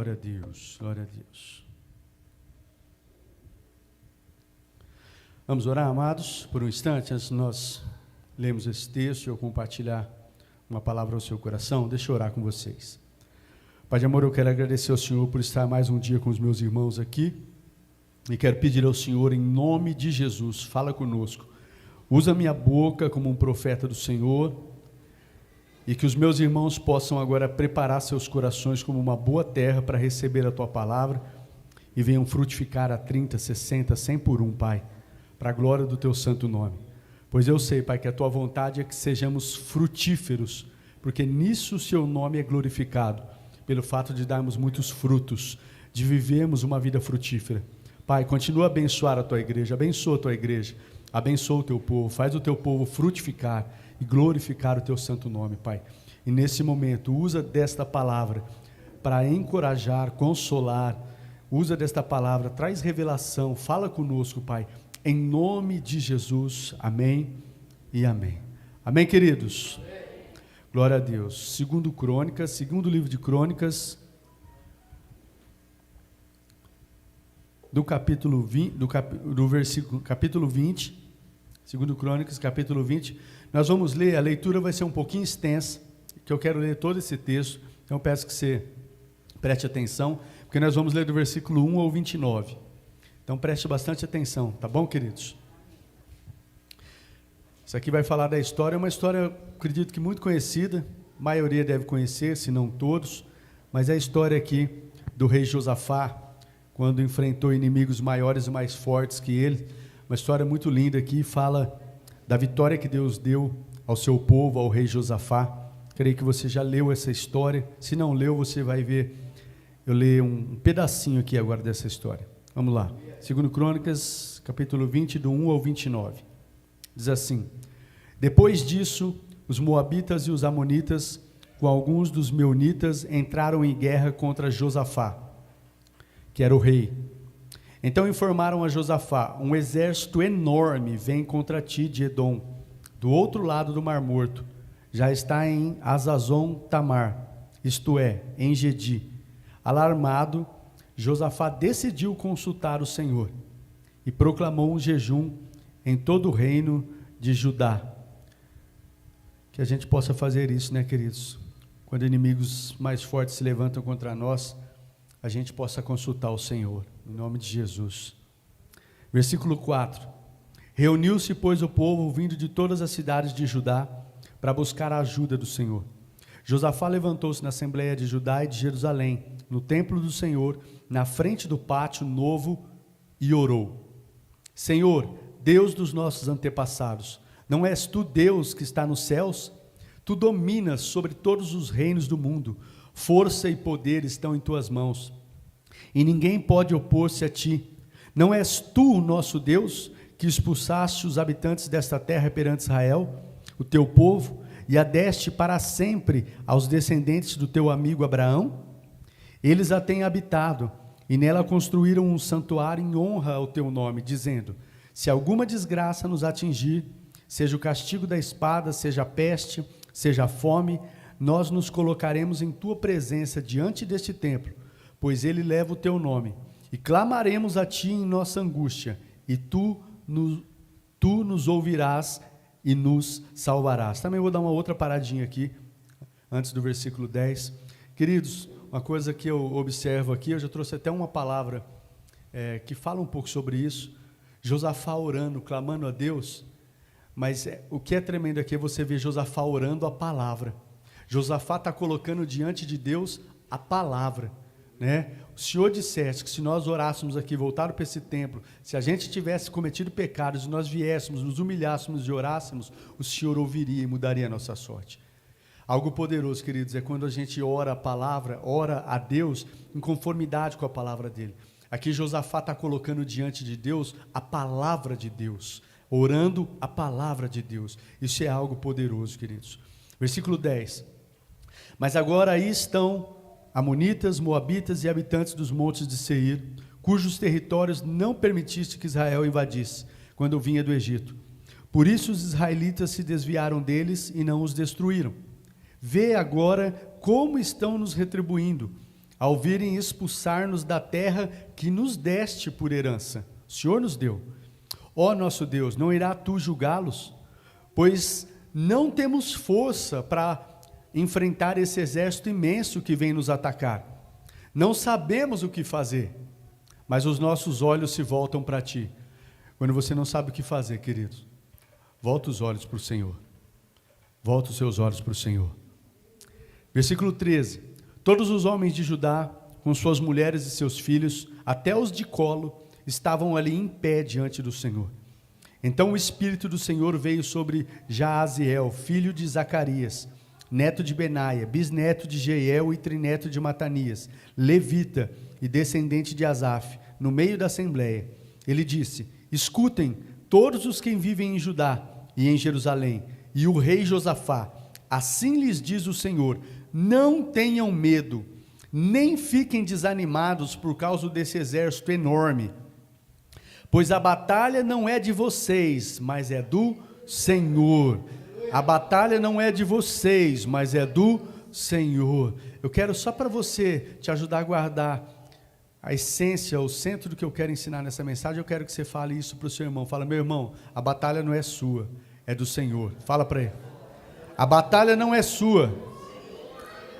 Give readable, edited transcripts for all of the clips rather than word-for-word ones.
Glória a Deus, glória a Deus. Vamos orar, amados, por um instante, antes de nós lermos esse texto e eu compartilhar uma palavra ao seu coração. Deixa eu orar com vocês. Pai de amor, eu quero agradecer ao Senhor por estar mais um dia com os meus irmãos aqui e quero pedir ao Senhor, em nome de Jesus, fala conosco. Usa minha boca como um profeta do Senhor e que os meus irmãos possam agora preparar seus corações como uma boa terra para receber a Tua palavra e venham frutificar a 30, 60, 100 por um, Pai, para a glória do Teu santo nome. Pois eu sei, Pai, que a Tua vontade é que sejamos frutíferos, porque nisso o Seu nome é glorificado, pelo fato de darmos muitos frutos, de vivermos uma vida frutífera. Pai, continua a abençoar a Tua igreja, abençoa a Tua igreja, abençoa o Teu povo, faz o Teu povo frutificar e glorificar o Teu santo nome, Pai. E nesse momento, usa desta palavra para encorajar, consolar, usa desta palavra, traz revelação, fala conosco, Pai, em nome de Jesus, amém e amém. Amém, queridos? Amém. Glória a Deus. Segundo livro de Crônicas, do capítulo 20, capítulo 20, segundo Crônicas, capítulo 20, nós vamos ler, a leitura vai ser um pouquinho extensa, que eu quero ler todo esse texto, então peço que você preste atenção, porque nós vamos ler do versículo 1 ao 29, então preste bastante atenção, tá bom, queridos? Isso aqui vai falar da história, é uma história, acredito que muito conhecida, a maioria deve conhecer, se não todos, mas é a história aqui do rei Josafá, quando enfrentou inimigos maiores e mais fortes que ele, uma história muito linda aqui, fala da vitória que Deus deu ao seu povo, ao rei Josafá. Creio que você já leu essa história, se não leu, você vai ver, eu leio um pedacinho aqui agora dessa história. Vamos lá, 2 Crônicas, capítulo 20, do 1 ao 29, diz assim: Depois disso, os moabitas e os amonitas, com alguns dos meunitas, entraram em guerra contra Josafá, que era o rei. Então informaram a Josafá: um exército enorme vem contra ti de Edom, do outro lado do Mar Morto, já está em Azazon Tamar, isto é, em Gedi. Alarmado, Josafá decidiu consultar o Senhor e proclamou um jejum em todo o reino de Judá. Que a gente possa fazer isso, né, queridos? Quando inimigos mais fortes se levantam contra nós, a gente possa consultar o Senhor, em nome de Jesus. Versículo 4. Reuniu-se, pois, o povo vindo de todas as cidades de Judá para buscar a ajuda do Senhor. Josafá levantou-se na assembleia de Judá e de Jerusalém, no templo do Senhor, na frente do pátio novo, e orou: Senhor, Deus dos nossos antepassados, não és tu Deus que está nos céus? Tu dominas sobre todos os reinos do mundo, força e poder estão em tuas mãos, e ninguém pode opor-se a ti. Não és tu o nosso Deus, que expulsaste os habitantes desta terra perante Israel, o teu povo, e a deste para sempre aos descendentes do teu amigo Abraão? Eles a têm habitado, e nela construíram um santuário em honra ao teu nome, dizendo: se alguma desgraça nos atingir, seja o castigo da espada, seja a peste, seja a fome, nós nos colocaremos em tua presença diante deste templo, pois ele leva o teu nome, e clamaremos a ti em nossa angústia, e tu nos ouvirás e nos salvarás. Também vou dar uma outra paradinha aqui, antes do versículo 10. Queridos, uma coisa que eu observo aqui, eu já trouxe até uma palavra que fala um pouco sobre isso, Josafá orando, clamando a Deus, mas o que é tremendo aqui é você ver Josafá orando a palavra. Josafá está colocando diante de Deus a palavra, né? O Senhor dissesse que se nós orássemos aqui, voltado para esse templo, se a gente tivesse cometido pecados, e nós viéssemos, nos humilhássemos e orássemos, o Senhor ouviria e mudaria a nossa sorte. Algo poderoso, queridos, é quando a gente ora a palavra, ora a Deus em conformidade com a palavra dele. Aqui Josafá está colocando diante de Deus a palavra de Deus, orando a palavra de Deus. Isso é algo poderoso, queridos. Versículo 10. Mas agora aí estão amonitas, moabitas e habitantes dos montes de Seir, cujos territórios não permitiste que Israel invadisse, quando vinha do Egito. Por isso os israelitas se desviaram deles e não os destruíram. Vê agora como estão nos retribuindo. ao virem expulsar-nos da terra que nos deste por herança. O Senhor nos deu. Ó nosso Deus, não irá tu julgá-los? Pois não temos força para enfrentar esse exército imenso que vem nos atacar. Não sabemos o que fazer, mas os nossos olhos se voltam para ti. Quando você não sabe o que fazer, queridos, volta os olhos para o Senhor. Volta os seus olhos para o Senhor. Versículo 13. Todos os homens de Judá, com suas mulheres e seus filhos, até os de colo, estavam ali em pé diante do Senhor. Então o Espírito do Senhor veio sobre Jaaziel, filho de Zacarias, neto de Benaia, bisneto de Jeiel e trineto de Matanias, levita e descendente de Asaf, no meio da assembleia. Ele disse: escutem todos os que vivem em Judá e em Jerusalém, e o rei Josafá, assim lhes diz o Senhor: não tenham medo, nem fiquem desanimados por causa desse exército enorme, pois a batalha não é de vocês, mas é do Senhor. A batalha não é de vocês, mas é do Senhor. Eu quero só para você te ajudar a guardar a essência, o centro do que eu quero ensinar nessa mensagem. Eu quero que você fale isso para o seu irmão. Fala: meu irmão, a batalha não é sua, é do Senhor. Fala para ele. A batalha não é sua,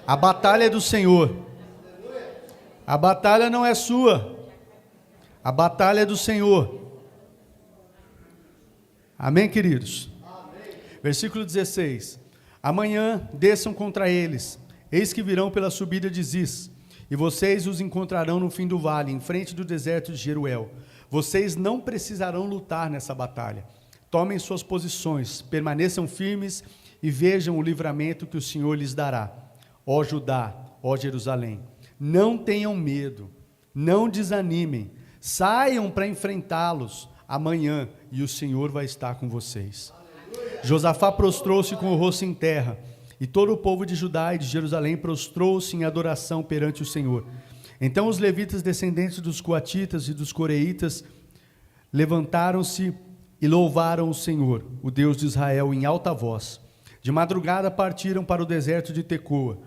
a batalha é do Senhor. A batalha não é sua, a batalha é do Senhor. Amém, queridos? Amém. Versículo 16. Amanhã desçam contra eles, eis que virão pela subida de Ziz, e vocês os encontrarão no fim do vale, em frente do deserto de Jeruel. Vocês não precisarão lutar nessa batalha. Tomem suas posições, permaneçam firmes e vejam o livramento que o Senhor lhes dará. Ó Judá, ó Jerusalém, não tenham medo, não desanimem, saiam para enfrentá-los amanhã, e o Senhor vai estar com vocês. Josafá prostrou-se com o rosto em terra, e todo o povo de Judá e de Jerusalém prostrou-se em adoração perante o Senhor. Então os levitas descendentes dos coatitas e dos coreitas levantaram-se e louvaram o Senhor, o Deus de Israel, em alta voz. De madrugada partiram para o deserto de Tecoa.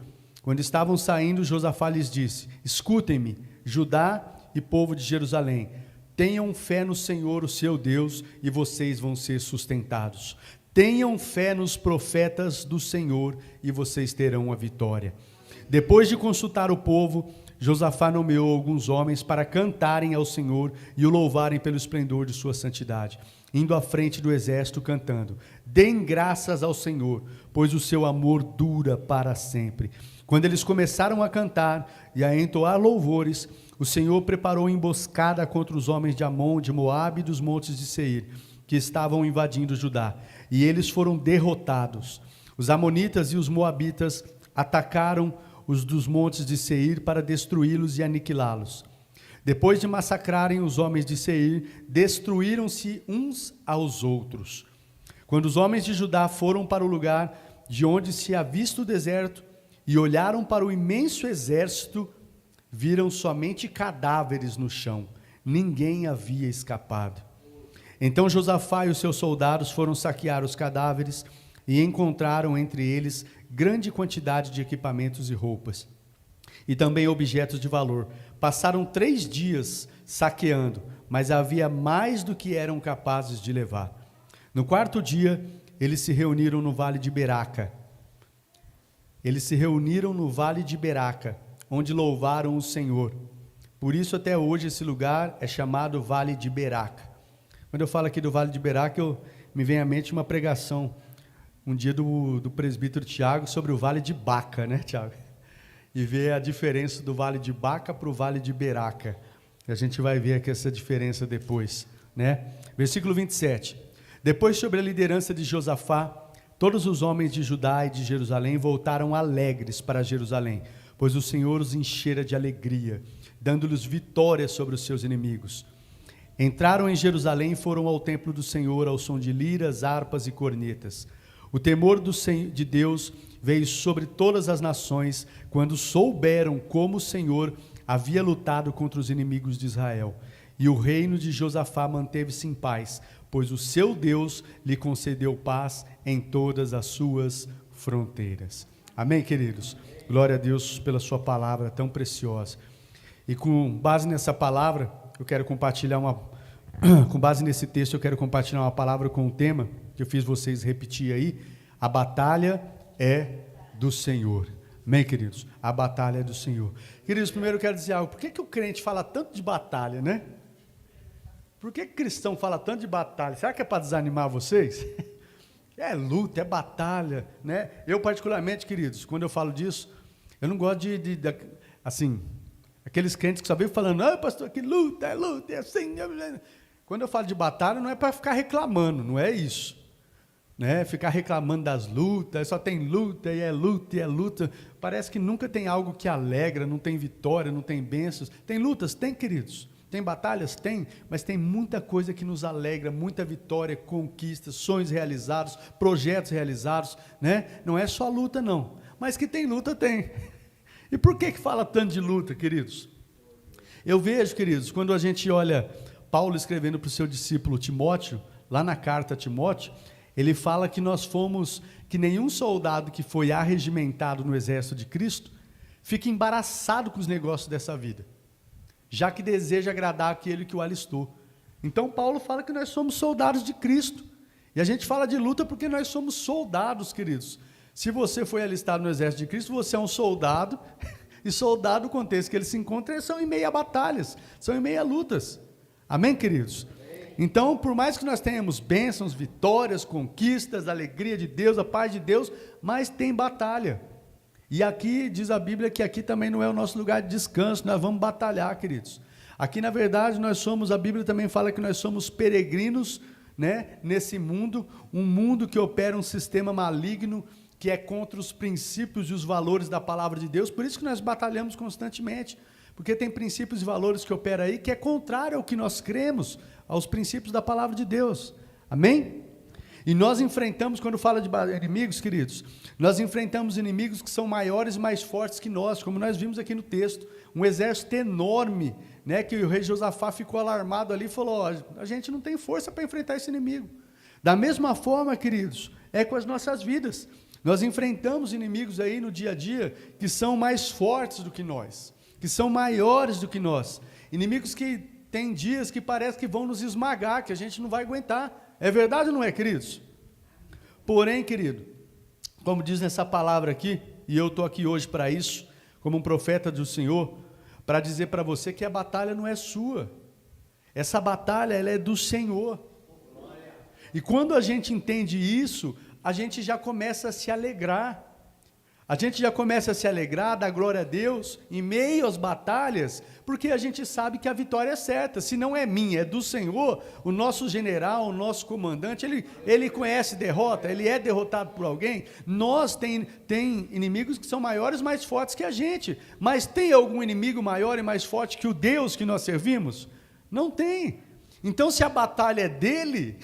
Quando estavam saindo, Josafá lhes disse: escutem-me, Judá e povo de Jerusalém, tenham fé no Senhor, o seu Deus, e vocês vão ser sustentados. Tenham fé nos profetas do Senhor, e vocês terão a vitória. Depois de consultar o povo, Josafá nomeou alguns homens para cantarem ao Senhor e o louvarem pelo esplendor de sua santidade, indo à frente do exército cantando: deem graças ao Senhor, pois o seu amor dura para sempre. Quando eles começaram a cantar e a entoar louvores, o Senhor preparou emboscada contra os homens de Amon, de Moabe e dos montes de Seir, que estavam invadindo Judá, e eles foram derrotados. Os amonitas e os moabitas atacaram os dos montes de Seir para destruí-los e aniquilá-los. Depois de massacrarem os homens de Seir, destruíram-se uns aos outros. Quando os homens de Judá foram para o lugar de onde se avista o deserto e olharam para o imenso exército, viram somente cadáveres no chão. Ninguém havia escapado. Então Josafá e os seus soldados foram saquear os cadáveres e encontraram entre eles grande quantidade de equipamentos e roupas, e também objetos de valor. Passaram 3 dias saqueando, mas havia mais do que eram capazes de levar. No 4º dia, eles se reuniram no vale de Beraca. Onde louvaram o Senhor. Por isso até hoje esse lugar é chamado Vale de Beraca. Quando eu falo aqui do Vale de Beraca, me vem à mente uma pregação um dia do presbítero Tiago sobre o Vale de Baca, né, Tiago? E ver a diferença do Vale de Baca para o Vale de Beraca. A gente vai ver aqui essa diferença depois, né? Versículo 27. Depois, sobre a liderança de Josafá, todos os homens de Judá e de Jerusalém voltaram alegres para Jerusalém, pois o Senhor os enchera de alegria, dando-lhes vitória sobre os seus inimigos. Entraram em Jerusalém e foram ao templo do Senhor ao som de liras, harpas e cornetas. O temor de Deus veio sobre todas as nações quando souberam como o Senhor havia lutado contra os inimigos de Israel. E o reino de Josafá manteve-se em paz, pois o seu Deus lhe concedeu paz em todas as suas fronteiras. Amém, queridos? Glória a Deus pela sua palavra tão preciosa. E com base nessa palavra, eu quero compartilhar com base nesse texto, eu quero compartilhar uma palavra com um tema que eu fiz vocês repetir aí. A batalha é do Senhor. Amém, queridos? A batalha é do Senhor. Queridos, primeiro eu quero dizer algo. Por que o crente fala tanto de batalha, né? Por que o cristão fala tanto de batalha? Será que é para desanimar vocês? É luta, é batalha, né? Eu particularmente, queridos, quando eu falo disso, eu não gosto assim, aqueles crentes que só vivem falando, pastor, que luta, é assim. Quando eu falo de batalha, não é para ficar reclamando, não é isso. Né? Ficar reclamando das lutas, só tem luta, e é luta, e é luta. Parece que nunca tem algo que alegra, não tem vitória, não tem bênçãos. Tem lutas? Tem, queridos. Tem batalhas? Tem, mas tem muita coisa que nos alegra, muita vitória, conquistas, sonhos realizados, projetos realizados, né? Não é só luta, não. Mas que tem luta, tem. E por que fala tanto de luta, queridos? Eu vejo, queridos, quando a gente olha Paulo escrevendo para o seu discípulo Timóteo, lá na carta a Timóteo, ele fala que nós fomos, que nenhum soldado que foi arregimentado no exército de Cristo fica embaraçado com os negócios dessa vida, já que deseja agradar aquele que o alistou. Então Paulo fala que nós somos soldados de Cristo, e a gente fala de luta porque nós somos soldados, queridos. Se você foi alistado no exército de Cristo, você é um soldado, e soldado, o contexto que ele se encontra, são em meio a batalhas, são em meio a lutas. Amém, queridos? Então, por mais que nós tenhamos bênçãos, vitórias, conquistas, a alegria de Deus, a paz de Deus, mas tem batalha. E aqui, diz a Bíblia, que aqui também não é o nosso lugar de descanso, nós vamos batalhar, queridos. Aqui, na verdade, a Bíblia também fala que nós somos peregrinos, né, nesse mundo, um mundo que opera um sistema maligno, que é contra os princípios e os valores da palavra de Deus, por isso que nós batalhamos constantemente, porque tem princípios e valores que operam aí, que é contrário ao que nós cremos, aos princípios da palavra de Deus, amém? E nós enfrentamos, quando fala de inimigos, queridos, nós enfrentamos inimigos que são maiores e mais fortes que nós, como nós vimos aqui no texto, um exército enorme, né, que o rei Josafá ficou alarmado ali e falou, a gente não tem força para enfrentar esse inimigo. Da mesma forma, queridos, é com as nossas vidas, nós enfrentamos inimigos aí no dia a dia, que são mais fortes do que nós, que são maiores do que nós, inimigos que tem dias que parece que vão nos esmagar, que a gente não vai aguentar. É verdade ou não é, queridos? Porém, querido, como diz nessa palavra aqui, e eu estou aqui hoje para isso, como um profeta do Senhor, para dizer para você que a batalha não é sua. Essa batalha, ela é do Senhor. E quando a gente entende isso, a gente já começa a se alegrar. A gente já começa a se alegrar, dar glória a Deus, em meio às batalhas, porque a gente sabe que a vitória é certa, se não é minha, é do Senhor, o nosso general, o nosso comandante, ele conhece derrota, ele é derrotado por alguém, nós tem inimigos que são maiores, mais fortes que a gente, mas tem algum inimigo maior e mais forte que o Deus que nós servimos? Não tem. Então se a batalha é dele,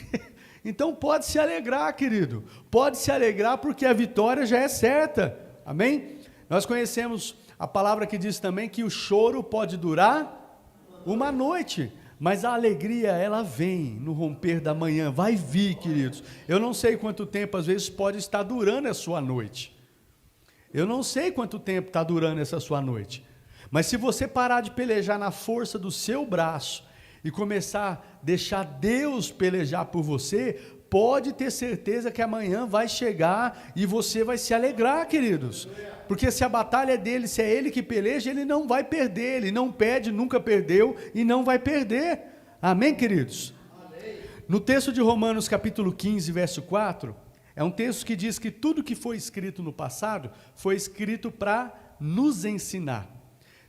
então pode se alegrar, querido, pode se alegrar porque a vitória já é certa. Amém? Nós conhecemos a palavra que diz também que o choro pode durar uma noite, mas a alegria, ela vem no romper da manhã, vai vir, queridos. Eu não sei quanto tempo, às vezes, pode estar durando a sua noite. Eu não sei quanto tempo está durando essa sua noite. Mas se você parar de pelejar na força do seu braço e começar a deixar Deus pelejar por você, pode ter certeza que amanhã vai chegar e você vai se alegrar, queridos. Porque se a batalha é dele, se é ele que peleja, ele não vai perder, ele não perde, nunca perdeu e não vai perder. Amém, queridos? Amém. No texto de Romanos capítulo 15, verso 4, é um texto que diz que tudo que foi escrito no passado, foi escrito para nos ensinar.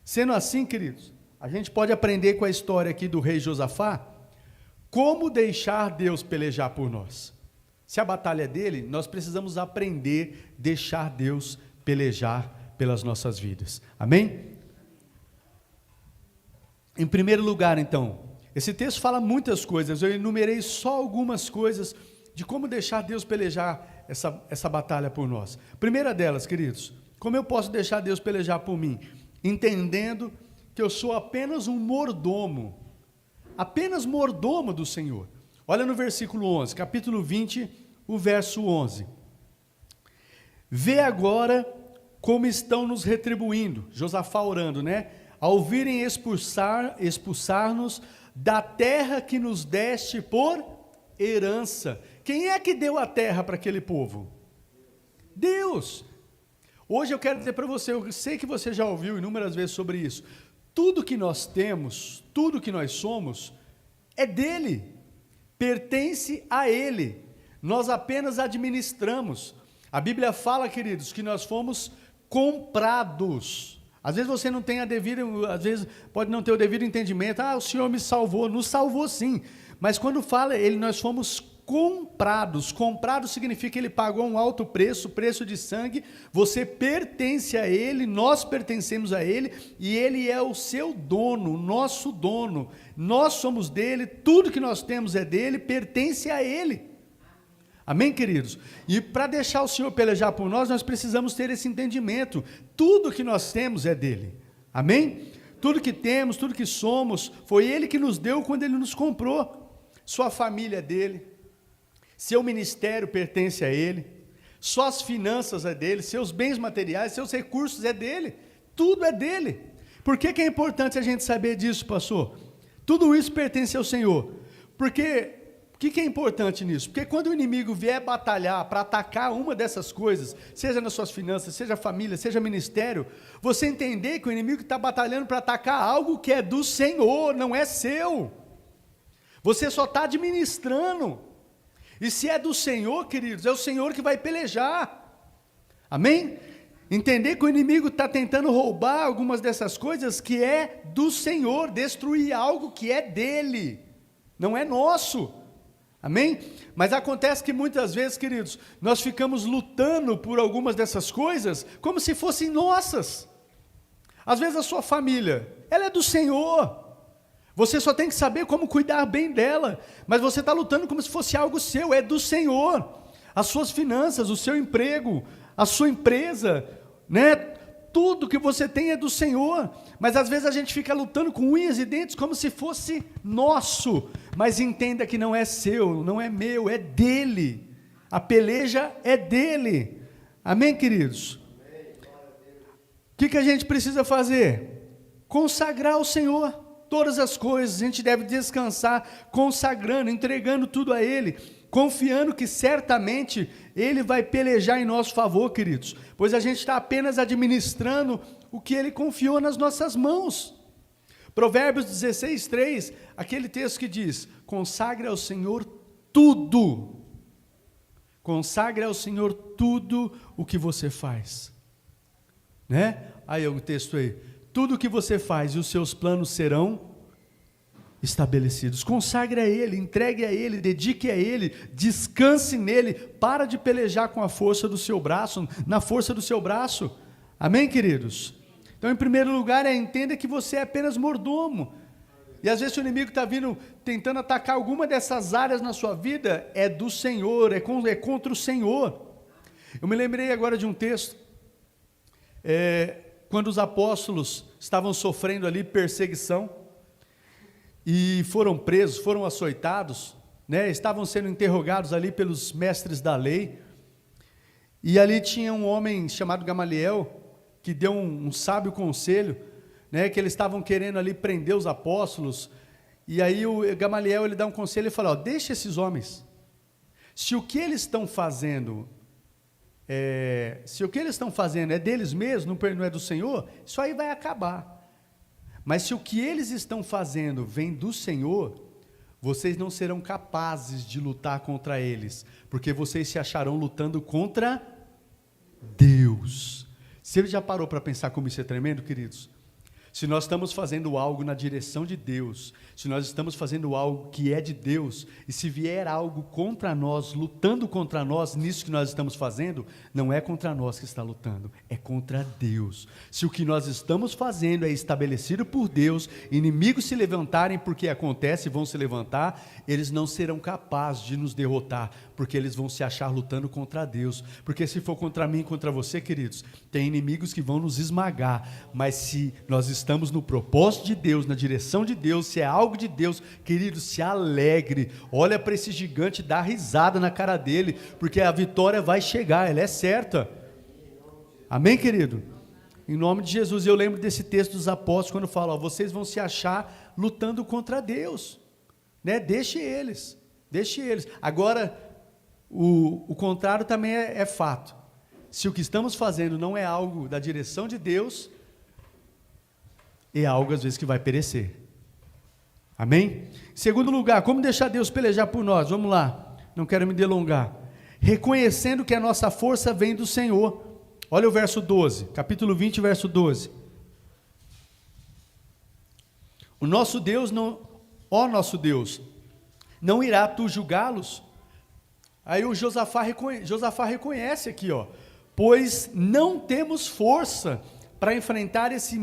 Sendo assim, queridos, a gente pode aprender com a história aqui do rei Josafá, como deixar Deus pelejar por nós. Se a batalha é dele, nós precisamos aprender a deixar Deus pelejar pelas nossas vidas. Amém? Em primeiro lugar, então, esse texto fala muitas coisas, eu enumerei só algumas coisas de como deixar Deus pelejar essa batalha por nós. Primeira delas, queridos, como eu posso deixar Deus pelejar por mim? Entendendo que eu sou apenas um mordomo do Senhor. Olha no versículo 11, capítulo 20, o verso 11. Vê agora como estão nos retribuindo. Josafá orando, né? Ao virem expulsar-nos da terra que nos deste por herança. Quem é que deu a terra para aquele povo? Deus. Hoje eu quero dizer para você, eu sei que você já ouviu inúmeras vezes sobre isso. Tudo que nós temos, tudo que nós somos, é dele, pertence a ele. Nós apenas administramos. A Bíblia fala, queridos, que nós fomos comprados. Às vezes você não tem a devida, às vezes pode não ter o devido entendimento. O Senhor me salvou. Nos salvou sim. Mas quando fala ele, nós fomos comprados. Comprado significa que ele pagou um alto preço, preço de sangue. Você pertence a ele, nós pertencemos a ele, e ele é o seu dono, nosso dono. Nós somos dele, tudo que nós temos é dele, pertence a ele. Amém, queridos? E para deixar o Senhor pelejar por nós, nós precisamos ter esse entendimento. Tudo que nós temos é dele. Amém? Tudo que temos, tudo que somos, foi ele que nos deu quando ele nos comprou. Sua família é dele. Seu ministério pertence a ele. Suas finanças é dele. Seus bens materiais, seus recursos é dele. Tudo é dele. Por que é importante a gente saber disso, pastor? Tudo isso pertence ao Senhor. Porque... o que é importante nisso? Porque quando o inimigo vier batalhar para atacar uma dessas coisas, seja nas suas finanças, seja família, seja ministério, você entender que o inimigo está batalhando para atacar algo que é do Senhor, não é seu. Você só está administrando. E se é do Senhor, queridos, é o Senhor que vai pelejar. Amém? Entender que o inimigo está tentando roubar algumas dessas coisas que é do Senhor, destruir algo que é dele, não é nosso. Amém? Mas acontece que muitas vezes, queridos, nós ficamos lutando por algumas dessas coisas como se fossem nossas. Às vezes a sua família, ela é do Senhor. Você só tem que saber como cuidar bem dela. Mas você está lutando como se fosse algo seu, é do Senhor. As suas finanças, o seu emprego, a sua empresa, né? Tudo que você tem é do Senhor, mas às vezes a gente fica lutando com unhas e dentes como se fosse nosso, mas entenda que não é seu, não é meu, é dele, a peleja é dele. Amém, queridos? O que a gente precisa fazer? Consagrar ao Senhor todas as coisas. A gente deve descansar, consagrando, entregando tudo a ele, confiando que certamente ele vai pelejar em nosso favor, queridos, pois a gente está apenas administrando o que ele confiou nas nossas mãos. Provérbios 16:3, aquele texto que diz: consagre ao Senhor tudo, consagre ao Senhor tudo o que você faz, né? Aí o texto aí, tudo o que você faz e os seus planos serão estabelecidos. Consagre a ele, entregue a ele, dedique a ele, descanse nele, para de pelejar com a força do seu braço, na força do seu braço. Amém, queridos? Então, em primeiro lugar, entenda que você é apenas mordomo. E às vezes o inimigo está vindo, tentando atacar alguma dessas áreas na sua vida, é do Senhor, é contra o Senhor. Eu me lembrei agora de um texto, quando os apóstolos estavam sofrendo ali perseguição, e foram presos, foram açoitados, né? Estavam sendo interrogados ali pelos mestres da lei, e ali tinha um homem chamado Gamaliel, que deu um sábio conselho, né? Que eles estavam querendo ali prender os apóstolos, e aí o Gamaliel, ele dá um conselho e fala: deixa esses homens, se o que eles estão fazendo é deles mesmos, não é do Senhor, isso aí vai acabar. Mas se o que eles estão fazendo vem do Senhor, vocês não serão capazes de lutar contra eles, porque vocês se acharão lutando contra Deus. Você já parou para pensar como isso é tremendo, queridos? Se nós estamos fazendo algo na direção de Deus, se nós estamos fazendo algo que é de Deus, e se vier algo contra nós, lutando contra nós, nisso que nós estamos fazendo, não é contra nós que está lutando, é contra Deus. Se o que nós estamos fazendo é estabelecido por Deus, inimigos se levantarem, porque acontece, vão se levantar, eles não serão capazes de nos derrotar, porque eles vão se achar lutando contra Deus. Porque se for contra mim e contra você, queridos, tem inimigos que vão nos esmagar, mas se nós estamos no propósito de Deus, na direção de Deus, se é algo de Deus, querido, se alegre, olha para esse gigante, dá risada na cara dele, porque a vitória vai chegar, ela é certa. Amém, querido? Em nome de Jesus. Eu lembro desse texto dos apóstolos, quando fala, ó, vocês vão se achar lutando contra Deus, né? Deixe eles. Agora, o contrário também é fato. Se o que estamos fazendo não é algo da direção de Deus, é algo às vezes que vai perecer. Amém? Em segundo lugar, como deixar Deus pelejar por nós? Vamos lá, não quero me delongar. Reconhecendo que a nossa força vem do Senhor. Olha o verso 12, capítulo 20, verso 12. O nosso Deus ó nosso Deus, não irá tu julgá-los? Aí o Josafá reconhece aqui, ó, pois não temos força para enfrentar esse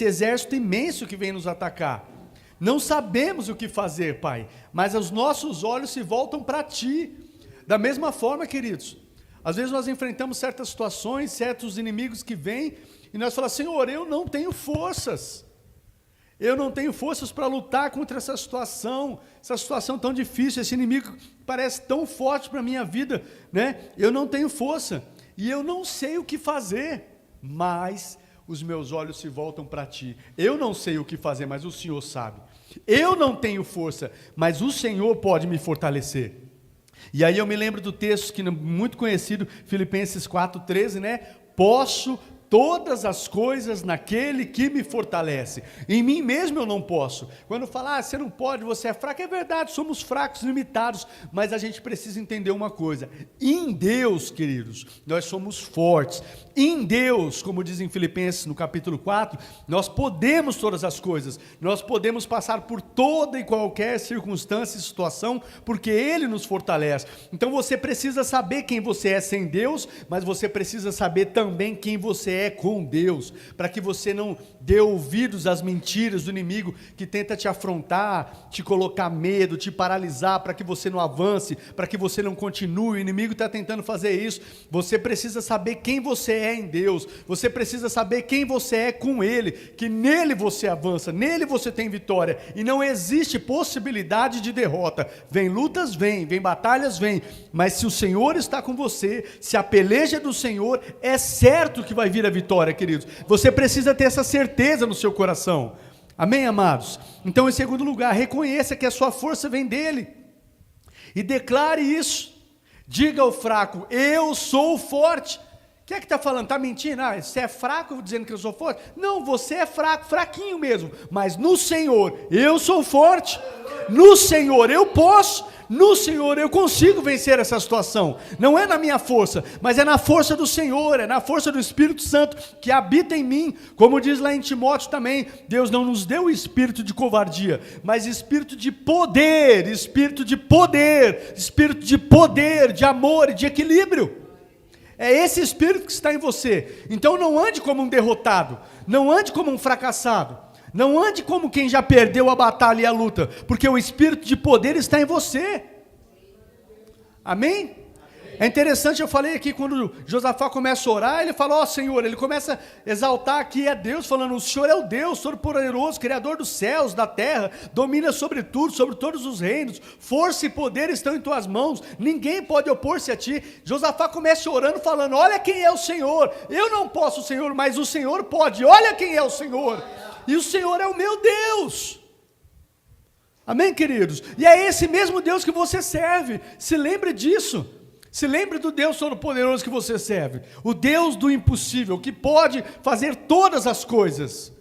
exército imenso que vem nos atacar. Não sabemos o que fazer, Pai, mas os nossos olhos se voltam para Ti. Da mesma forma, queridos, às vezes nós enfrentamos certas situações, certos inimigos que vêm, e nós falamos, Senhor, eu não tenho forças para lutar contra essa situação tão difícil, esse inimigo parece tão forte para a minha vida, né? Eu não tenho força, e eu não sei o que fazer, mas os meus olhos se voltam para Ti. Eu não sei o que fazer, mas o Senhor sabe. Eu não tenho força, mas o Senhor pode me fortalecer. E aí eu me lembro do texto que muito conhecido, Filipenses 4,13, né? Posso todas as coisas naquele que me fortalece. Em mim mesmo eu não posso. Quando falar, você não pode, você é fraco, é verdade, somos fracos, limitados, mas a gente precisa entender uma coisa, em Deus, queridos, nós somos fortes. Em Deus, como diz em Filipenses no capítulo 4, nós podemos todas as coisas, nós podemos passar por toda e qualquer circunstância e situação, porque Ele nos fortalece. Então você precisa saber quem você é sem Deus, mas você precisa saber também quem você é com Deus, para que você não dê ouvidos às mentiras do inimigo que tenta te afrontar, te colocar medo, te paralisar, para que você não avance, para que você não continue. O inimigo está tentando fazer isso. Você precisa saber quem você é em Deus, você precisa saber quem você é com Ele, que nele você avança, nele você tem vitória, e não existe possibilidade de derrota. Vem lutas, vem batalhas, mas se o Senhor está com você, se a peleja é do Senhor, é certo que vai vir a vitória, queridos. Você precisa ter essa certeza no seu coração. Amém, amados? Então, em segundo lugar, reconheça que a sua força vem dEle, e declare isso. Diga ao fraco, eu sou forte. Quem é que está falando? Está mentindo? Você é fraco dizendo que eu sou forte? Não, você é fraco, fraquinho mesmo, mas no Senhor eu sou forte, no Senhor eu posso, no Senhor eu consigo vencer essa situação. Não é na minha força, mas é na força do Senhor, é na força do Espírito Santo que habita em mim. Como diz lá em Timóteo também, Deus não nos deu o espírito de covardia, mas espírito de poder, de amor e de equilíbrio. É esse espírito que está em você. Então não ande como um derrotado, não ande como um fracassado, não ande como quem já perdeu a batalha e a luta, porque o espírito de poder está em você. Amém? É interessante, eu falei aqui, quando Josafá começa a orar, ele fala, ó Senhor, ele começa a exaltar aqui a Deus, falando, o Senhor é o Deus Todo-Poderoso, Criador dos céus, da terra, domina sobre tudo, sobre todos os reinos, força e poder estão em tuas mãos, ninguém pode opor-se a ti. Josafá começa orando, falando, olha quem é o Senhor, eu não posso, Senhor, mas o Senhor pode, olha quem é o Senhor, e o Senhor é o meu Deus. Amém, queridos? E é esse mesmo Deus que você serve, se lembre disso. Se lembre do Deus Todo-Poderoso que você serve, o Deus do impossível, que pode fazer todas as coisas.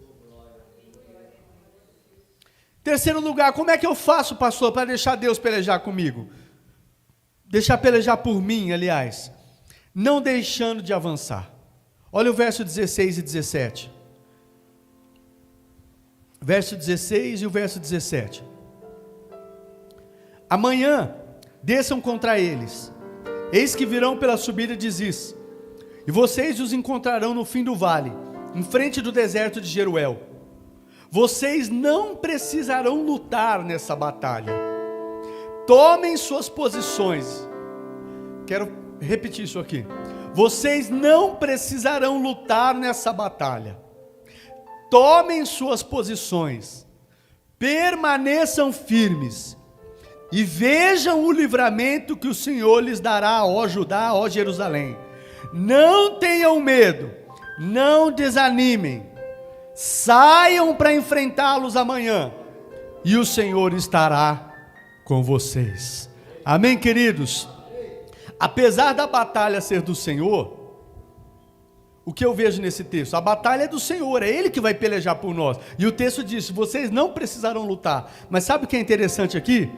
Terceiro lugar, como é que eu faço, pastor, para deixar Deus pelejar comigo? Deixar pelejar por mim, aliás. Não deixando de avançar. Olha o verso 16 e 17. Verso 16 e o verso 17. Amanhã desçam contra eles. Eis que virão pela subida de Ziz, e vocês os encontrarão no fim do vale, em frente do deserto de Jeruel. Vocês não precisarão lutar nessa batalha. Tomem suas posições. Quero repetir isso aqui. Vocês não precisarão lutar nessa batalha. Tomem suas posições. Permaneçam firmes. E vejam o livramento que o Senhor lhes dará, ó Judá, ó Jerusalém. Não tenham medo, não desanimem, saiam para enfrentá-los amanhã, e o Senhor estará com vocês. Amém, queridos? Apesar da batalha ser do Senhor, o que eu vejo nesse texto? A batalha é do Senhor, é Ele que vai pelejar por nós. E o texto diz, vocês não precisarão lutar. Mas sabe o que é interessante aqui?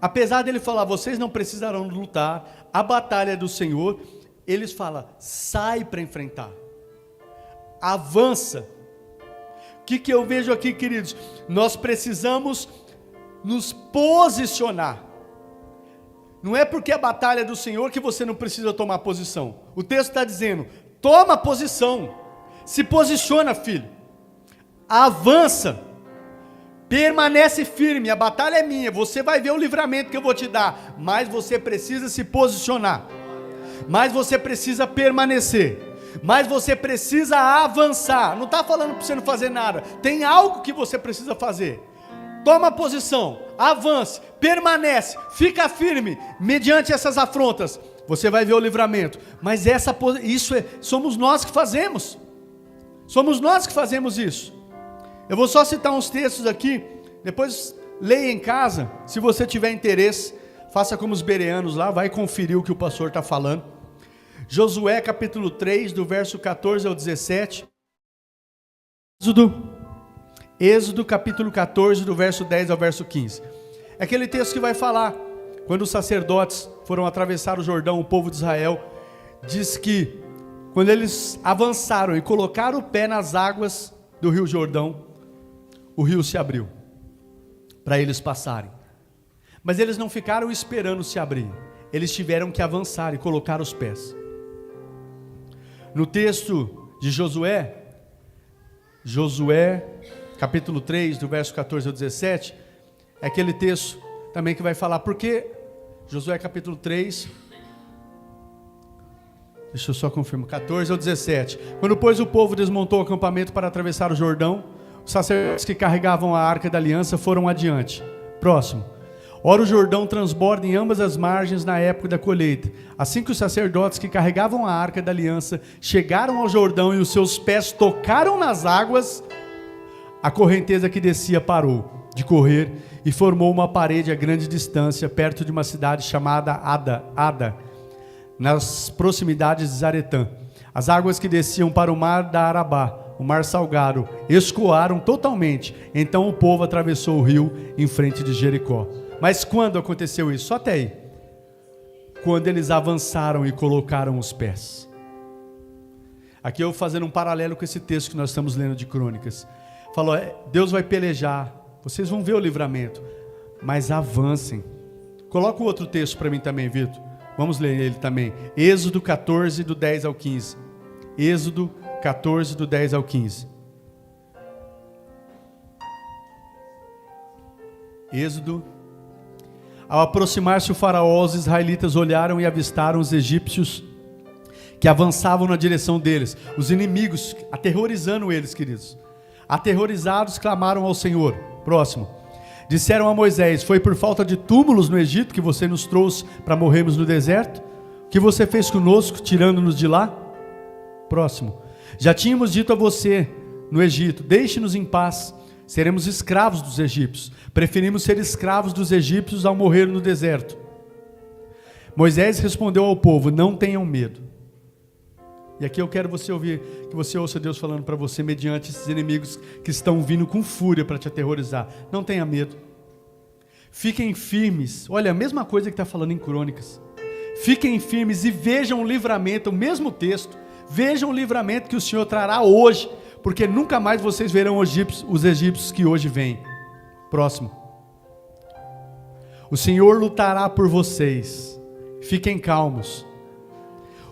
Apesar dele falar, vocês não precisarão lutar, a batalha é do Senhor, eles falam, sai para enfrentar. Avança. O que eu vejo aqui, queridos? Nós precisamos nos posicionar. Não é porque a batalha é do Senhor que você não precisa tomar posição. O texto está dizendo, toma posição, se posiciona, filho, avança, permanece firme, a batalha é minha, você vai ver o livramento que eu vou te dar, mas você precisa se posicionar, mas você precisa permanecer, mas você precisa avançar. Não está falando para você não fazer nada, tem algo que você precisa fazer. Toma posição, avance, permanece, fica firme, mediante essas afrontas, você vai ver o livramento. Mas somos nós que fazemos, isso. Eu vou só citar uns textos aqui, depois leia em casa, se você tiver interesse, faça como os bereanos lá, vai conferir o que o pastor está falando. Josué capítulo 3, do verso 14 ao 17, Êxodo capítulo 14, do verso 10 ao verso 15. É aquele texto que vai falar, quando os sacerdotes foram atravessar o Jordão, o povo de Israel, diz que, quando eles avançaram e colocaram o pé nas águas do rio Jordão, o rio se abriu, para eles passarem. Mas eles não ficaram esperando se abrir, eles tiveram que avançar e colocar os pés. No texto de Josué, capítulo 3, do verso 14 ao 17, é aquele texto também que vai falar, porque Josué capítulo 3, deixa eu só confirmar, 14 ao 17, quando pois o povo desmontou o acampamento para atravessar o Jordão, os sacerdotes que carregavam a arca da aliança foram adiante. Próximo. Ora o Jordão transborda em ambas as margens na época da colheita. Assim que os sacerdotes que carregavam a arca da aliança chegaram ao Jordão e os seus pés tocaram nas águas, a correnteza que descia parou de correr e formou uma parede a grande distância, perto de uma cidade chamada Ada, nas proximidades de Zaretã. As águas que desciam para o mar da Arabá, o mar salgado, escoaram totalmente. Então o povo atravessou o rio em frente de Jericó. Mas quando aconteceu isso? Só até aí. Quando eles avançaram e colocaram os pés. Aqui eu vou fazendo um paralelo com esse texto que nós estamos lendo de Crônicas. Falou, Deus vai pelejar, vocês vão ver o livramento, mas avancem. Coloca o outro texto para mim também, Vitor. Vamos ler ele também. Êxodo 14, do 10 ao 15. Êxodo 14, do 10 ao 15. Êxodo. Ao aproximar-se o faraó, os israelitas olharam e avistaram os egípcios que avançavam na direção deles. Os inimigos, aterrorizando eles, queridos. Aterrorizados, clamaram ao Senhor. Próximo. Disseram a Moisés, foi por falta de túmulos no Egito que você nos trouxe para morrermos no deserto? O que você fez conosco, tirando-nos de lá? Próximo. Já tínhamos dito a você no Egito, deixe-nos em paz, seremos escravos dos egípcios. Preferimos ser escravos dos egípcios ao morrer no deserto. Moisés respondeu ao povo, não tenham medo. E aqui eu quero que você ouça Deus falando para você, mediante esses inimigos que estão vindo com fúria para te aterrorizar. Não tenha medo. Fiquem firmes. Olha, a mesma coisa que está falando em Crônicas. Fiquem firmes e vejam o livramento, o mesmo texto. Vejam o livramento que o Senhor trará hoje, porque nunca mais vocês verão os egípcios que hoje vêm. Próximo. O Senhor lutará por vocês. Fiquem calmos.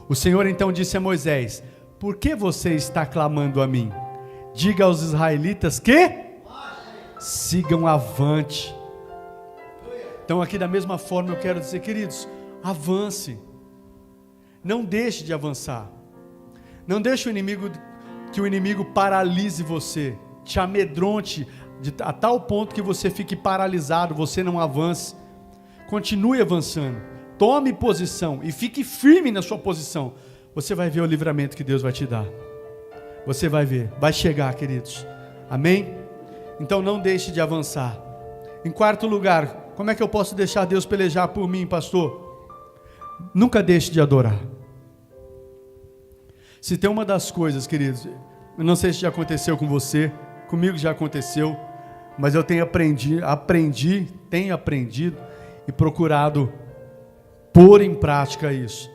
O Senhor então disse a Moisés, por que você está clamando a mim? Diga aos israelitas que sigam avante. Então aqui da mesma forma eu quero dizer, queridos, avance. Não deixe de avançar. Não deixe que o inimigo paralise você, te amedronte a tal ponto que você fique paralisado, você não avance. Continue avançando. Tome posição e fique firme na sua posição, você vai ver o livramento que Deus vai te dar. Você vai ver, vai chegar, queridos. Amém? Então não deixe de avançar. Em quarto lugar, como é que eu posso deixar Deus pelejar por mim, pastor? Nunca deixe de adorar. Se tem uma das coisas, queridos, eu não sei se já aconteceu com você, comigo já aconteceu, mas eu tenho aprendido e procurado pôr em prática isso.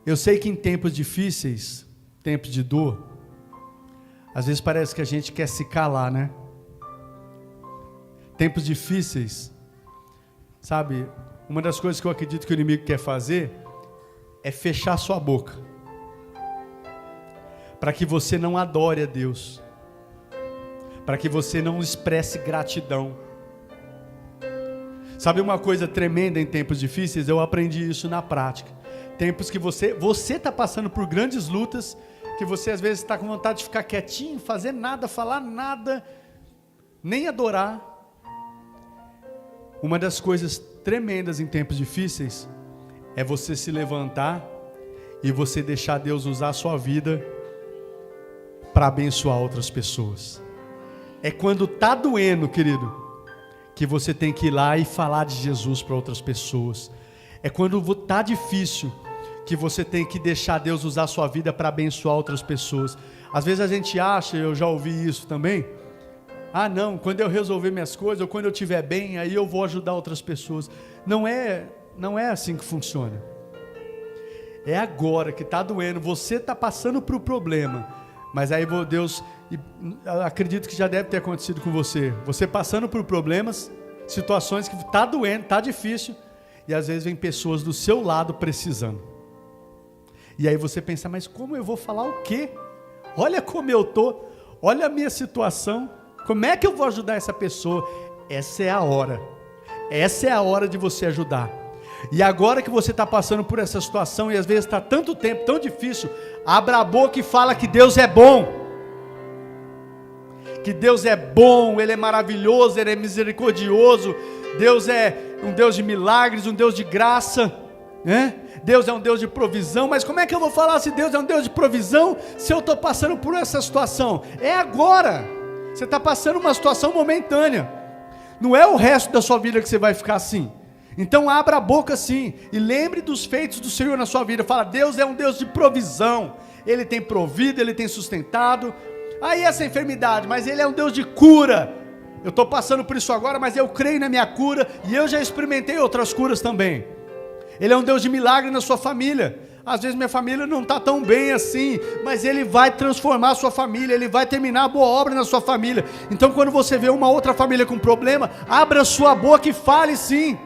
Eu sei que em tempos difíceis, tempos de dor, às vezes parece que a gente quer se calar, né? Tempos difíceis, sabe? Uma das coisas que eu acredito que o inimigo quer fazer é fechar sua boca, para que você não adore a Deus, para que você não expresse gratidão. Sabe uma coisa tremenda em tempos difíceis? Eu aprendi isso na prática. Tempos que você está passando por grandes lutas, que você às vezes está com vontade de ficar quietinho, fazer nada, falar nada, nem adorar. Uma das coisas tremendas em tempos difíceis é você se levantar e você deixar Deus usar a sua vida para abençoar outras pessoas. É quando está doendo, querido, que você tem que ir lá e falar de Jesus para outras pessoas. É quando está difícil que você tem que deixar Deus usar a sua vida para abençoar outras pessoas. Às vezes a gente acha, eu já ouvi isso também, não, quando eu resolver minhas coisas, ou quando eu estiver bem, aí eu vou ajudar outras pessoas. Não é assim que funciona. É agora que está doendo, você está passando por um problema, mas aí Deus, acredito que já deve ter acontecido com você, você passando por problemas, situações que está doendo, está difícil, e às vezes vem pessoas do seu lado precisando, e aí você pensa, mas como eu vou falar o quê? Olha como eu estou, olha a minha situação, como é que eu vou ajudar essa pessoa? Essa é a hora de você ajudar. E agora que você está passando por essa situação, e às vezes está tanto tempo, tão difícil, abra a boca e fala que Deus é bom. Que Deus é bom, Ele é maravilhoso, Ele é misericordioso. Deus é um Deus de milagres, um Deus de graça, né? Deus é um Deus de provisão. Mas como é que eu vou falar se Deus é um Deus de provisão, se eu estou passando por essa situação? É agora. Você está passando uma situação momentânea. Não é o resto da sua vida que você vai ficar assim. Então abra a boca sim, e lembre dos feitos do Senhor na sua vida. Fala, Deus é um Deus de provisão, Ele tem provido, Ele tem sustentado. Aí essa enfermidade, mas Ele é um Deus de cura. Eu estou passando por isso agora, mas eu creio na minha cura, e eu já experimentei outras curas também. Ele é um Deus de milagre na sua família. Às vezes minha família não está tão bem assim, mas Ele vai transformar a sua família, Ele vai terminar a boa obra na sua família. Então quando você vê uma outra família com problema, abra a sua boca e fale sim.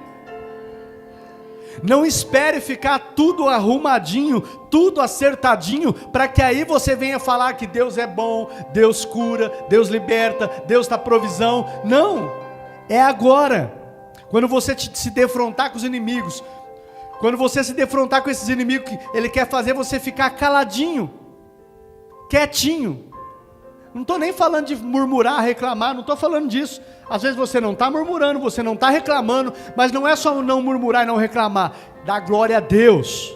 Não espere ficar tudo arrumadinho, tudo acertadinho, para que aí você venha falar que Deus é bom, Deus cura, Deus liberta, Deus dá provisão. Não, é agora. Quando você se defrontar com os inimigos, quando você se defrontar com esses inimigos que Ele quer fazer você ficar caladinho, quietinho. Não estou nem falando de murmurar, reclamar, não estou falando disso. Às vezes você não está murmurando, você não está reclamando, mas não é só não murmurar e não reclamar. Dá glória a Deus,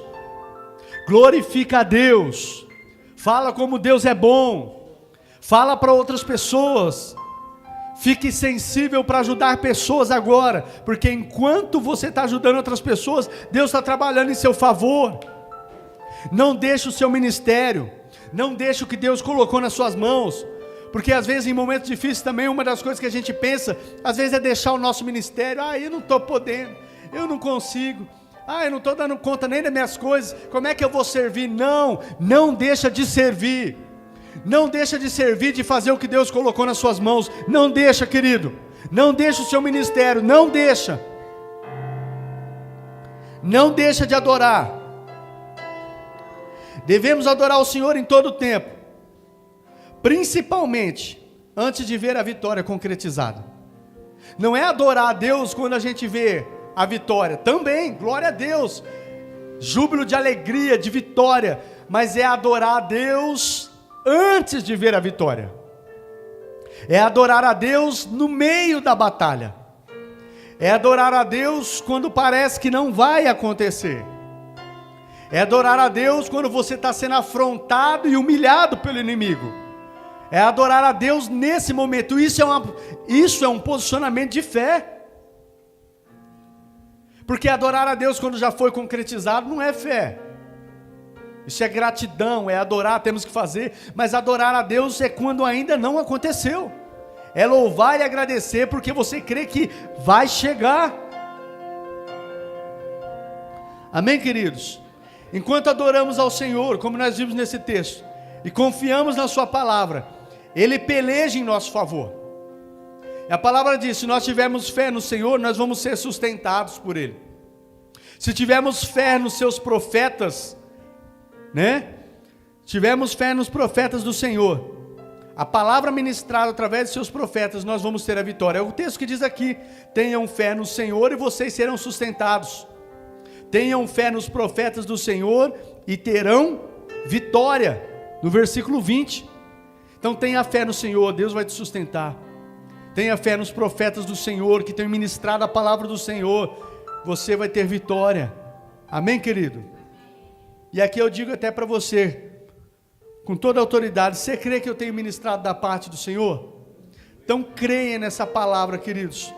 glorifica a Deus, fala como Deus é bom, fala para outras pessoas, fique sensível para ajudar pessoas agora, porque enquanto você está ajudando outras pessoas, Deus está trabalhando em seu favor. Não deixe o seu ministério, não deixe o que Deus colocou nas suas mãos, porque às vezes em momentos difíceis também, uma das coisas que a gente pensa, às vezes é deixar o nosso ministério. Eu não estou podendo, eu não consigo, eu não estou dando conta nem das minhas coisas, como é que eu vou servir? Não deixa de servir, não deixa de servir, de fazer o que Deus colocou nas suas mãos. Não deixa, querido, não deixa o seu ministério, não deixa de adorar. Devemos adorar o Senhor em todo o tempo, principalmente antes de ver a vitória concretizada. Não é adorar a Deus quando a gente vê a vitória, também, glória a Deus, júbilo de alegria, de vitória, mas é adorar a Deus antes de ver a vitória, é adorar a Deus no meio da batalha, é adorar a Deus quando parece que não vai acontecer, É adorar a Deus quando você está sendo afrontado e humilhado pelo inimigo. É adorar a Deus nesse momento. Isso é um posicionamento de fé. Porque adorar a Deus quando já foi concretizado não é fé. Isso é gratidão, é adorar, temos que fazer. Mas adorar a Deus é quando ainda não aconteceu. É louvar e agradecer porque você crê que vai chegar. Amém, queridos? Enquanto adoramos ao Senhor, como nós vimos nesse texto, e confiamos na sua palavra, Ele peleja em nosso favor. E a palavra diz, se nós tivermos fé no Senhor, nós vamos ser sustentados por Ele. Se tivermos fé nos seus profetas, tivermos fé nos profetas do Senhor, a palavra ministrada através de seus profetas, nós vamos ter a vitória. É o texto que diz aqui, tenham fé no Senhor e vocês serão sustentados. Tenham fé nos profetas do Senhor e terão vitória, no versículo 20. Então tenha fé no Senhor, Deus vai te sustentar. Tenha fé nos profetas do Senhor, que têm ministrado a palavra do Senhor, você vai ter vitória. Amém, querido? E aqui eu digo até para você, com toda a autoridade, você crê que eu tenho ministrado da parte do Senhor? Então creia nessa palavra, queridos,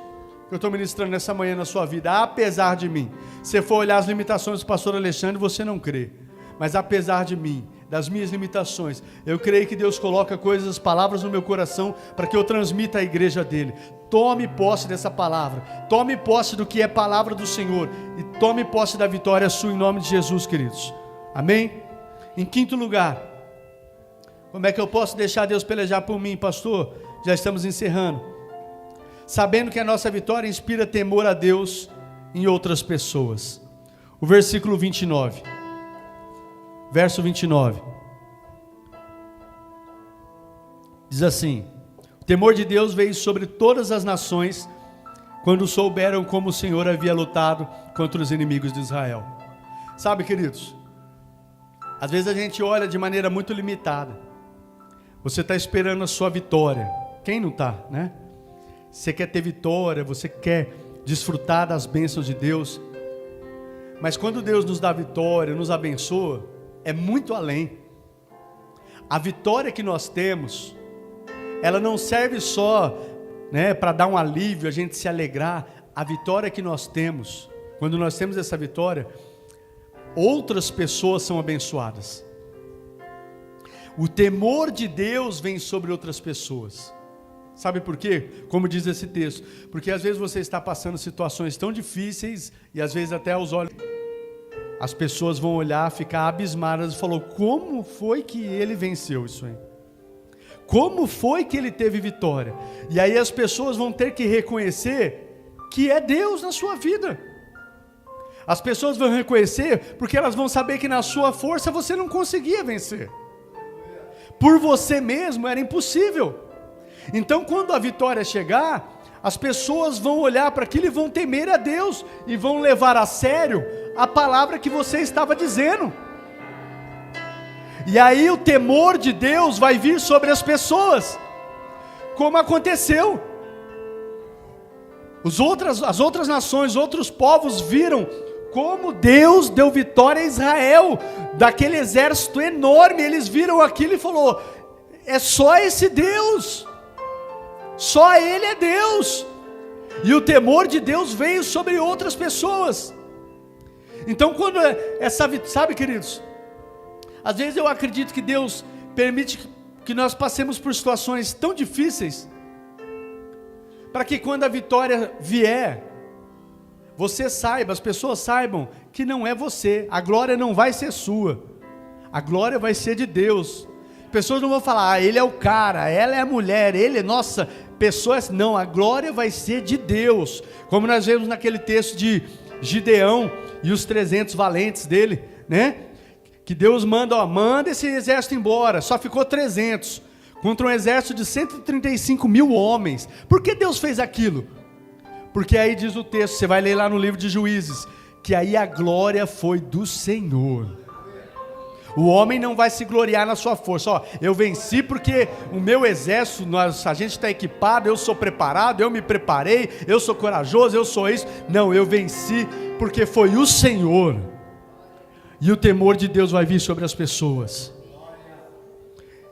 que eu estou ministrando nessa manhã na sua vida, apesar de mim. Se for olhar as limitações do pastor Alexandre, você não crê. Mas apesar de mim, das minhas limitações, eu creio que Deus coloca coisas, palavras no meu coração, para que eu transmita à igreja dele. Tome posse dessa palavra, tome posse do que é palavra do Senhor, e tome posse da vitória sua em nome de Jesus, queridos. Amém? Em quinto lugar, como é que eu posso deixar Deus pelejar por mim, pastor? Já estamos encerrando. Sabendo que a nossa vitória inspira temor a Deus em outras pessoas. O versículo 29. Verso 29. Diz assim: o temor de Deus veio sobre todas as nações, quando souberam como o Senhor havia lutado contra os inimigos de Israel. Sabe, queridos, às vezes a gente olha de maneira muito limitada. Você está esperando a sua vitória. Quem não está, né? Você quer ter vitória, você quer desfrutar das bênçãos de Deus. Mas quando Deus nos dá vitória, nos abençoa, é muito além. A vitória que nós temos, ela não serve só, para dar um alívio, a gente se alegrar. A vitória que nós temos, quando nós temos essa vitória, outras pessoas são abençoadas. O temor de Deus vem sobre outras pessoas. Sabe por quê? Como diz esse texto, porque às vezes você está passando situações tão difíceis, e às vezes até aos olhos, as pessoas vão olhar, ficar abismadas e falar, como foi que ele venceu isso aí? Como foi que ele teve vitória? E aí as pessoas vão ter que reconhecer que é Deus na sua vida. As pessoas vão reconhecer porque elas vão saber que na sua força você não conseguia vencer. Por você mesmo era impossível. Então quando a vitória chegar, as pessoas vão olhar para aquilo e vão temer a Deus, e vão levar a sério a palavra que você estava dizendo. E aí o temor de Deus vai vir sobre as pessoas, como aconteceu. As outras nações, outros povos viram como Deus deu vitória a Israel, daquele exército enorme. Eles viram aquilo e falou, é só esse Deus, só Ele é Deus. E o temor de Deus veio sobre outras pessoas. Então quando sabe, queridos, às vezes eu acredito que Deus permite que nós passemos por situações tão difíceis, para que quando a vitória vier, você saiba, as pessoas saibam que não é você, a glória não vai ser sua, a glória vai ser de Deus. Pessoas não vão falar, ele é o cara, ela é a mulher, ele é nossa, pessoas, não, a glória vai ser de Deus, como nós vemos naquele texto de Gideão e os 300 valentes dele, que Deus manda esse exército embora, só ficou 300, contra um exército de 135 mil homens. Por que Deus fez aquilo? Porque aí diz o texto, você vai ler lá no livro de Juízes, que aí a glória foi do Senhor. O homem não vai se gloriar na sua força, eu venci porque o meu exército, a gente está equipado, eu sou preparado, eu me preparei, eu sou corajoso, eu sou isso. Não, eu venci porque foi o Senhor. E o temor de Deus vai vir sobre as pessoas.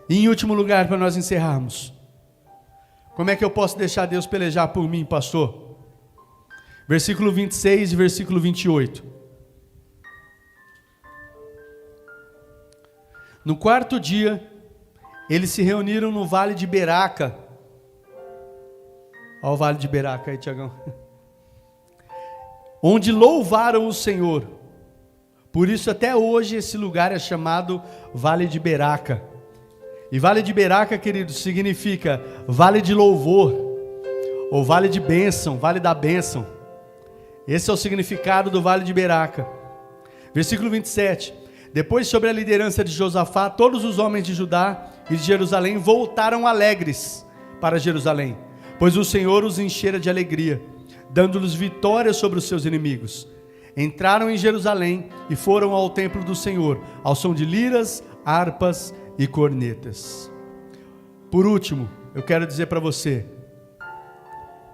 E em último lugar, para nós encerrarmos, como é que eu posso deixar Deus pelejar por mim, pastor? Versículo 26 e versículo 28. No quarto dia, eles se reuniram no vale de Beraca. Olha o vale de Beraca aí, Tiagão. Onde louvaram o Senhor. Por isso até hoje esse lugar é chamado Vale de Beraca. E Vale de Beraca, queridos, significa Vale de Louvor, ou Vale de Bênção, Vale da Bênção. Esse é o significado do Vale de Beraca. Versículo 27. Depois, sobre a liderança de Josafá, todos os homens de Judá e de Jerusalém voltaram alegres para Jerusalém, pois o Senhor os enchera de alegria, dando-lhes vitória sobre os seus inimigos. Entraram em Jerusalém e foram ao templo do Senhor, ao som de liras, harpas e cornetas. Por último, eu quero dizer para você,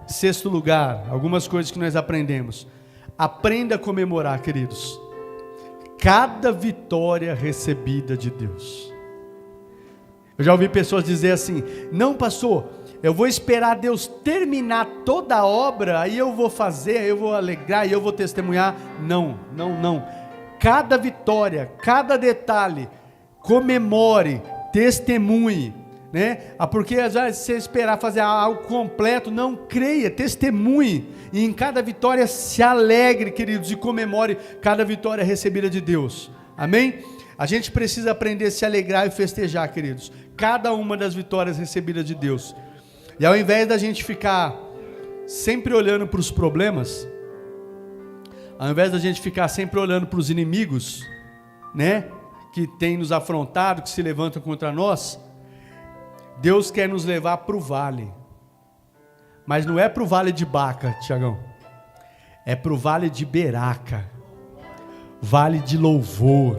sexto lugar, algumas coisas que nós aprendemos. Aprenda a comemorar, queridos, cada vitória recebida de Deus. Eu já ouvi pessoas dizer assim: não, pastor, eu vou esperar Deus terminar toda a obra, aí eu vou fazer, aí eu vou alegrar, aí eu vou testemunhar. Não. Cada vitória, cada detalhe, comemore, testemunhe, né? Porque às vezes você esperar fazer algo completo, não, creia, testemunhe, e em cada vitória se alegre, queridos, e comemore cada vitória recebida de Deus, amém? A gente precisa aprender a se alegrar e festejar, queridos, cada uma das vitórias recebidas de Deus, e ao invés da gente ficar sempre olhando para os problemas, ao invés da gente ficar sempre olhando para os inimigos, né, que tem nos afrontado, que se levantam contra nós, Deus quer nos levar para o vale, mas não é para o vale de Baca, Tiagão, é para o vale de Beraca, vale de louvor,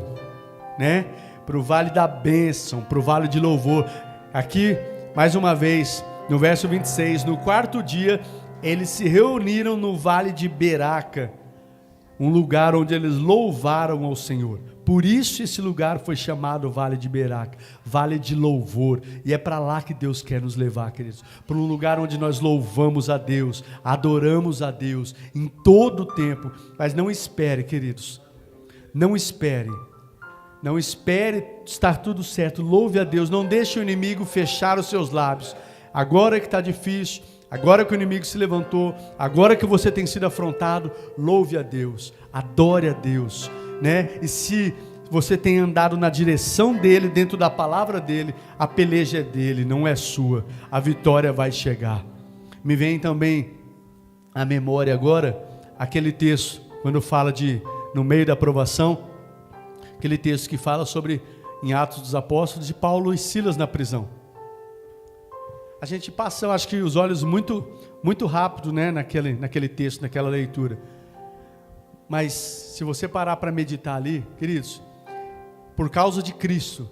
né? Para o vale da bênção, para o vale de louvor. Aqui, mais uma vez, no verso 26, no quarto dia, eles se reuniram no vale de Beraca, um lugar onde eles louvaram ao Senhor. Por isso esse lugar foi chamado Vale de Beraca, Vale de Louvor, e é para lá que Deus quer nos levar, queridos, para um lugar onde nós louvamos a Deus, adoramos a Deus, em todo o tempo. Mas não espere, queridos, não espere estar tudo certo, louve a Deus, não deixe o inimigo fechar os seus lábios. Agora que está difícil, agora que o inimigo se levantou, agora que você tem sido afrontado, louve a Deus, adore a Deus, né? E se você tem andado na direção dele, dentro da palavra dele, a peleja é dele, não é sua, a vitória vai chegar. Me vem também à memória agora aquele texto, quando fala de, no meio da provação, aquele texto que fala sobre, em Atos dos Apóstolos, de Paulo e Silas na prisão. A gente passa, eu acho que os olhos muito rápido, né, naquele texto, naquela leitura. Mas se você parar para meditar ali, queridos, por causa de Cristo,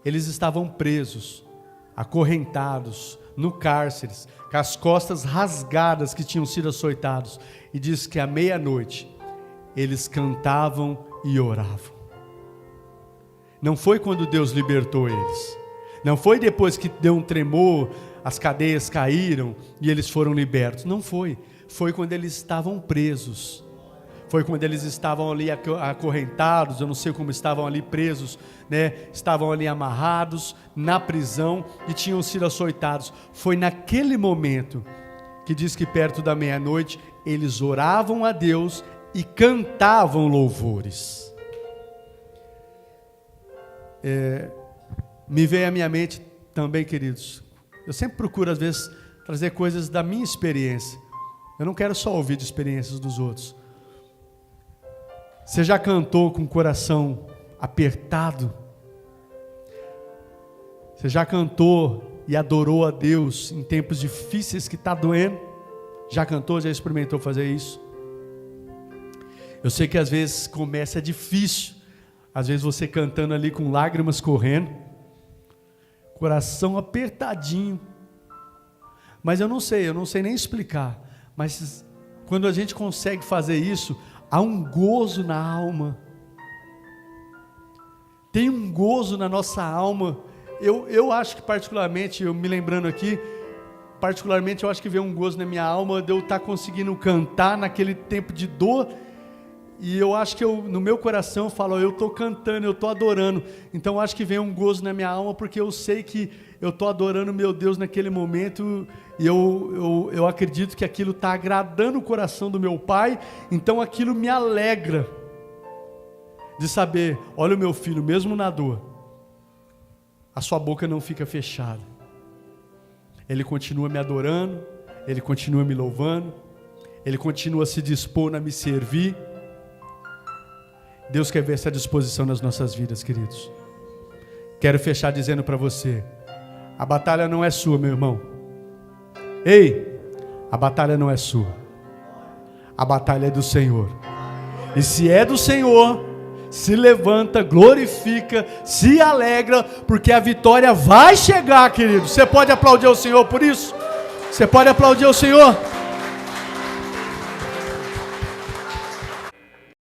eles estavam presos, acorrentados, no cárcere, com as costas rasgadas que tinham sido açoitados. E diz que à meia-noite, eles cantavam e oravam. Não foi quando Deus libertou eles. Não foi depois que deu um tremor, as cadeias caíram e eles foram libertos. Não foi. Foi quando eles estavam presos. Foi quando eles estavam ali acorrentados, eu não sei como estavam ali presos, né? Estavam ali amarrados na prisão e tinham sido açoitados. Foi naquele momento que diz que perto da meia-noite eles oravam a Deus e cantavam louvores. Me veio à minha mente também, queridos, eu sempre procuro às vezes trazer coisas da minha experiência. Eu não quero só ouvir de experiências dos outros. Você já cantou com o coração apertado? Você já cantou e adorou a Deus em tempos difíceis que está doendo? Já cantou, já experimentou fazer isso? Eu sei que às vezes começa difícil, às vezes você cantando ali com lágrimas correndo, coração apertadinho, mas eu não sei nem explicar, mas quando a gente consegue fazer isso, há um gozo na alma, tem um gozo na nossa alma. Eu acho que particularmente, eu me lembrando aqui, particularmente eu acho que veio um gozo na minha alma de eu estar conseguindo cantar naquele tempo de dor. E eu acho que no meu coração eu falo, eu estou cantando, eu estou adorando. Então eu acho que vem um gozo na minha alma, porque eu sei que eu estou adorando meu Deus naquele momento. E eu acredito que aquilo está agradando o coração do meu Pai. Então aquilo me alegra de saber, olha o meu filho, mesmo na dor, a sua boca não fica fechada. Ele continua me adorando, ele continua me louvando, ele continua se dispondo a me servir. Deus quer ver essa disposição nas nossas vidas, queridos. Quero fechar dizendo para você, a batalha não é sua, meu irmão. Ei, a batalha não é sua. A batalha é do Senhor. E se é do Senhor, se levanta, glorifica, se alegra, porque a vitória vai chegar, querido. Você pode aplaudir o Senhor por isso? Você pode aplaudir o Senhor?